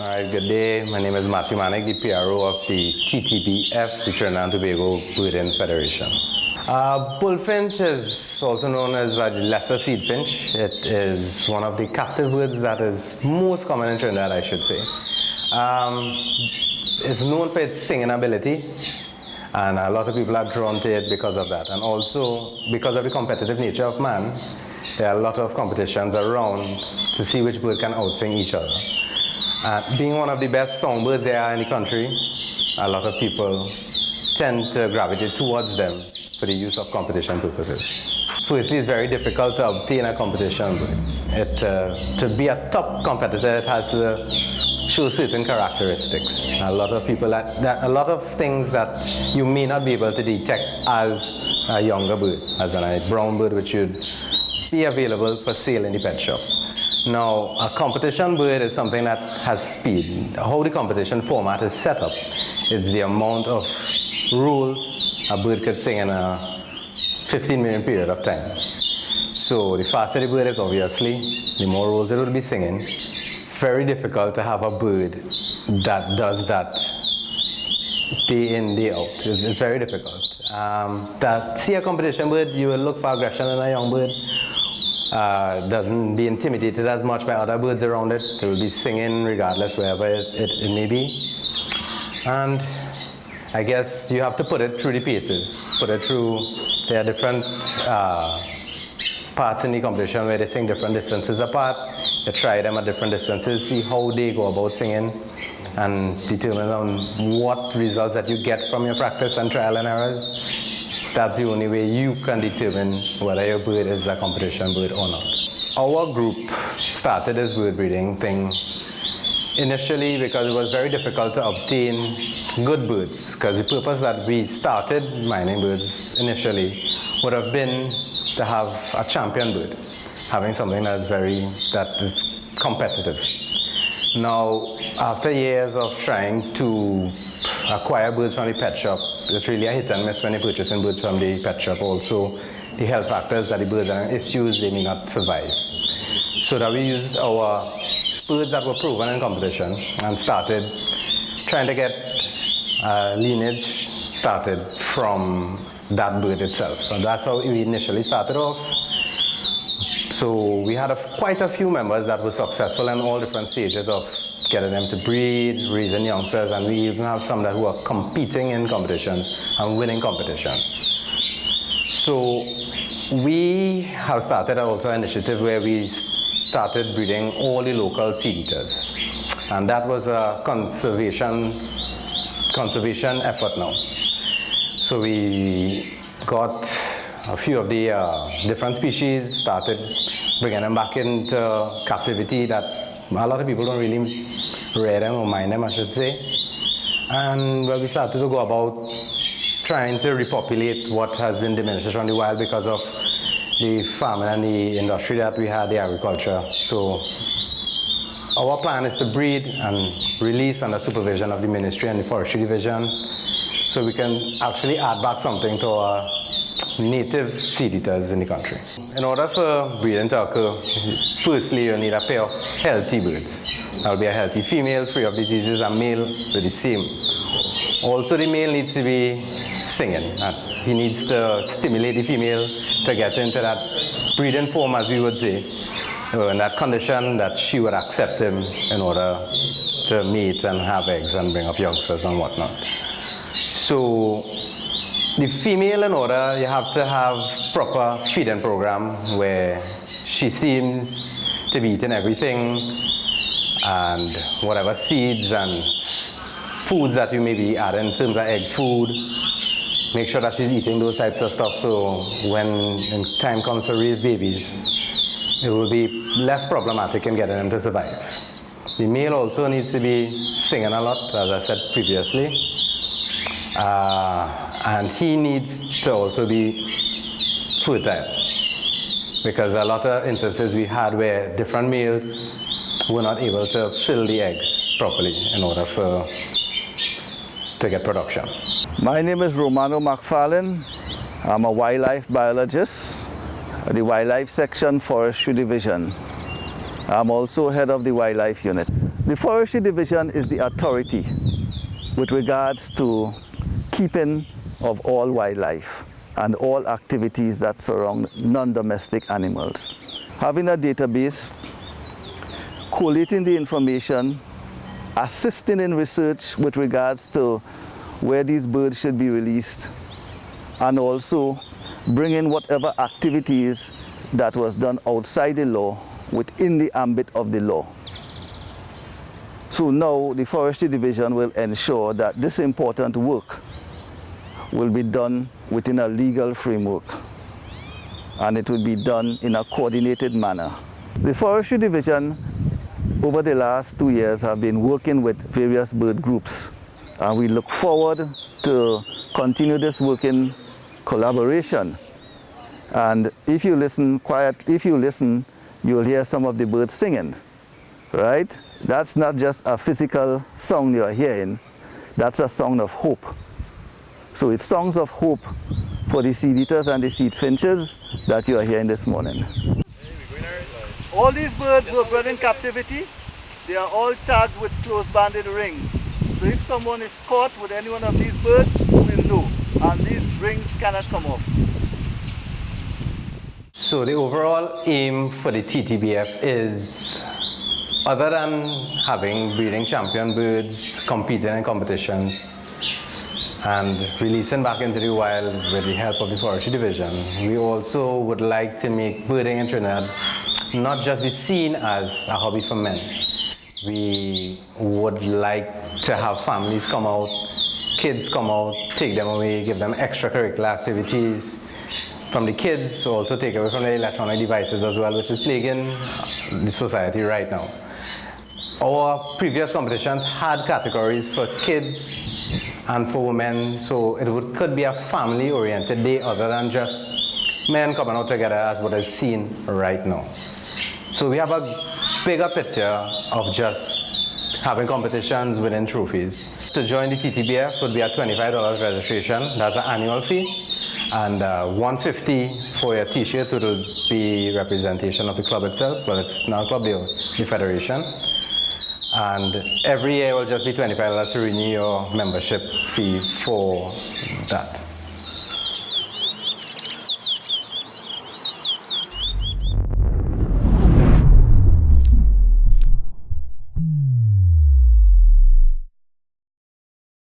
All right, good day. My name is Matthew Manek, the PRO of the TTBF, the Trinidad Tobago Birding Federation. Bullfinch is also known as the lesser seed finch. It is one of the captive birds that is most common in Trinidad, I should say. It's known for its singing ability, and a lot of people are drawn to it because of that. And also, because of the competitive nature of man, there are a lot of competitions around to see which bird can outsing each other. Being one of the best songbirds there are in the country, a lot of people tend to gravitate towards them for the use of competition purposes. Firstly, it's very difficult to obtain a competition bird. To be a top competitor, it has to show certain characteristics. A lot of people, a lot of things that you may not be able to detect as a younger bird, as a brown bird which should be available for sale in the pet shop. Now, a competition bird is something that has speed. How the competition format is set up, it's the amount of rules a bird could sing in a 15-minute period of time. So the faster the bird is, obviously, the more rules it will be singing. Very difficult to have a bird that does that day in, day out. It's very difficult. To see a competition bird, you will look for aggression in a young bird. Doesn't be intimidated as much by other birds around it. It will be singing regardless wherever it may be. And I guess you have to put it through the paces. Put it through, there are different parts in the competition where they sing different distances apart. You try them at different distances, see how they go about singing, and determine on what results that you get from your practice and trial and errors. That's the only way you can determine whether your bird is a competition bird or not. Our group started this bird breeding thing initially because it was very difficult to obtain good birds, because the purpose that we started mining birds initially would have been to have a champion bird, having something that is competitive. Now, after years of trying to acquire birds from the pet shop, it's really a hit and miss when you're purchasing birds from the pet shop. Also, the health factors that the birds are issues, they may not survive. So that we used our birds that were proven in competition and started trying to get lineage started from that bird itself. And that's how we initially started off. So we had quite a few members that were successful in all different stages of getting them to breed, raising youngsters, and we even have some that who are competing in competitions and winning competitions. So we have started also an initiative where we started breeding all the local seed eaters, and that was a conservation effort now. So we got a few of the different species, started bringing them back into captivity that a lot of people don't really rear them or mind them, I should say. And we started to go about trying to repopulate what has been diminished from the wild because of the farming and the industry that we had, the agriculture. So our plan is to breed and release under supervision of the ministry and the forestry division, so we can actually add back something to our native seed eaters in the country. In order for breeding to occur, firstly you need a pair of healthy birds. That will be a healthy female, free of diseases, and male with the same. Also, the male needs to be singing. He needs to stimulate the female to get into that breeding form, as we would say, in that condition that she would accept him in order to mate and have eggs and bring up youngsters and whatnot. So the female, in order, you have to have proper feeding program where she seems to be eating everything, and whatever seeds and foods that you may be adding in terms of egg food, make sure that she's eating those types of stuff, so when time comes to raise babies, it will be less problematic in getting them to survive. The male also needs to be singing a lot, as I said previously. And he needs to also be fertile, because a lot of instances we had where different males were not able to fill the eggs properly in order to get production. My name is Romano McFarlane. I'm a wildlife biologist at the Wildlife Section Forestry Division. I'm also head of the Wildlife Unit. The Forestry Division is the authority with regards to keeping of all wildlife and all activities that surround non-domestic animals. Having a database, collating the information, assisting in research with regards to where these birds should be released, and also bringing whatever activities that was done outside the law within the ambit of the law. So now the Forestry Division will ensure that this important work will be done within a legal framework, and it will be done in a coordinated manner. The Forestry Division over the last 2 years have been working with various bird groups, and we look forward to continue this working collaboration. And if you listen, you'll hear some of the birds singing, right? That's not just a physical song you're hearing, that's a song of hope. So it's songs of hope for the seed eaters and the seed finches that you are hearing this morning. All these birds were bred in captivity. They are all tagged with close-banded rings. So if someone is caught with any one of these birds, we'll know. And these rings cannot come off. So the overall aim for the TTBF is, other than having breeding champion birds competing in competitions and releasing back into the wild with the help of the Forestry Division, we also would like to make birding in Trinidad not just be seen as a hobby for men. We would like to have families come out, kids come out, take them away, give them extracurricular activities. From the kids, also take away from the electronic devices as well, which is plaguing the society right now. Our previous competitions had categories for kids and for women, so it could be a family-oriented day other than just men coming out together as what is seen right now. So we have a bigger picture of just having competitions within trophies. To join the TTBF would be a $25 registration, that's an annual fee, and $150 for your t-shirts, which will be representation of the club itself. Well, it's not a club, the federation. And every year will just be $25 to renew your membership fee for that.